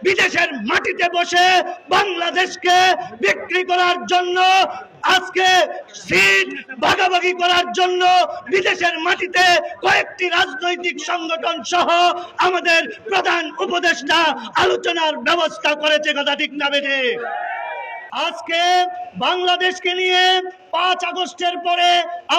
বিদেশের মাটিতে বসে বাংলাদেশকে বিক্রি করার জন্য, আজকে সিট ভাগাভাগি করার জন্য বিদেশের মাটিতে কয়েকটি রাজনৈতিক সংগঠন সহ আমাদের প্রধান উপদেষ্টা আলোচনার ব্যবস্থা করেছে। কথা ঠিক না বেঠে? আজকে বাংলাদেশকে নিয়ে 5 আগস্টের পরে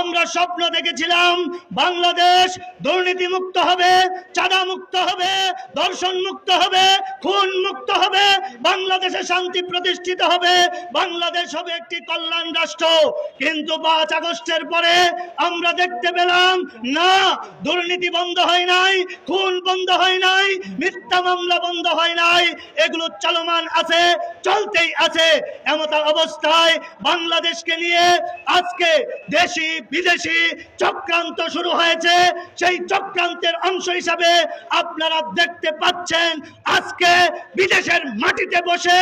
আমরা স্বপ্ন দেখেছিলাম বাংলাদেশ দুর্নীতি মুক্ত হবে, চাঁদা মুক্ত হবে, ধর্ষণ মুক্ত হবে, খুন মুক্ত হবে, বাংলাদেশে শান্তি প্রতিষ্ঠিত হবে, বাংলাদেশ হবে একটি কল্যাণ রাষ্ট্র। কিন্তু 5 আগস্টের পরে আমরা দেখতে পেলাম না, দুর্নীতি বন্ধ হয় নাই, খুন বন্ধ হয় নাই, মিথ্যা মামলা বন্ধ হয় নাই, এগুলো চলমান আছে, চলতেই আছে। এমত অবস্থায় বাংলাদেশকে নিয়ে আজকে দেশি বিদেশি চক্রান্ত শুরু হয়েছে। সেই চক্রান্তের অংশ হিসাবে আপনারা দেখতে পাচ্ছেন আজকে বিদেশের মাটিতে বসে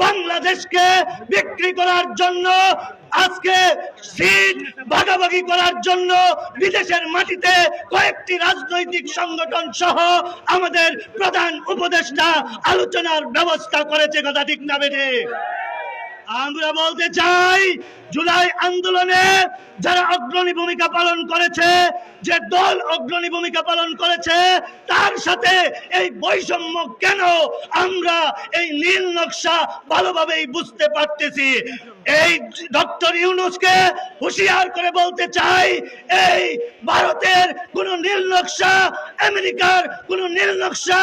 বাংলাদেশকে বিক্রি করার জন্য, আজকে সিট ভাগাভাগি করার জন্য বিদেশের মাটিতে কয়েকটি রাজনৈতিক সংগঠন সহ আমাদের প্রধান উপদেষ্টা আলোচনার ব্যবস্থা করেছে। কথা ঠিক না বেঠে? আমরা বলতে চাই, জুলাই আন্দোলনে যারা অগ্রণী ভূমিকা পালন করেছে, যে দল অগ্রণী ভূমিকা পালন করেছে, তার সাথে এই বৈষম্য কেন, আমরা এই নীল নকশা ভালোভাবেই বুঝতে পারতেছি। এই ডক্টর ইউনূসকে হুঁশিয়ার করে বলতে চাই, এই ভারতের কোন নীল নকশা, আমেরিকার কোন নীল নকশা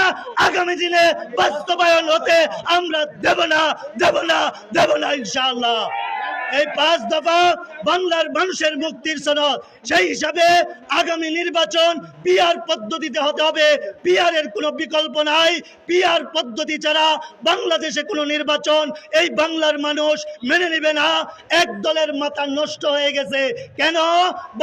আগামী দিনে বাস্তবায়ন হতে আমরা দেব না, দেব না, দেব না ইনশাআল্লাহ। এই 5 দফা বাংলার মানুষের মুক্তির সনদ। সেই হিসাবে আগামী নির্বাচন পিআর পদ্ধতিতে হতে হবে। পিআর এর কোনো বিকল্প নাই। পিআর পদ্ধতি ছাড়া বাংলাদেশে কোনো নির্বাচন এই বাংলার মানুষ মেনে নেবে না। এক দলের মাথা নষ্ট হয়ে গেছে। কেন?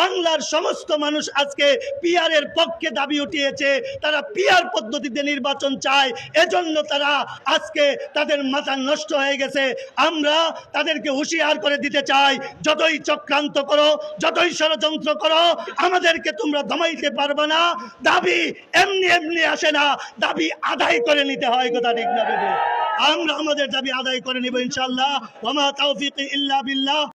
বাংলার সমস্ত মানুষ আজকে পিআর এর পক্ষে দাবি উঠিয়েছে, তারা পিআর পদ্ধতিতে নির্বাচন চায়। এজন্য তারা আজকে তাদের মাথা নষ্ট হয়ে গেছে। আমরা তাদেরকে হুঁশিয়ার করে দিতে চাই, যতই চক্রান্ত করো, যতই ষড়যন্ত্র করো, আমাদেরকে তোমরা দমাইতে পারবে না। দাবি এমনি এমনি আসে না, দাবি আদায় করে নিতে হয়। কথা ঠিক না? আমরা আমাদের দাবি আদায় করে নিব ইনশাআল্লাহ। ওয়া মা তাওফীকি ইল্লা বিল্লাহ।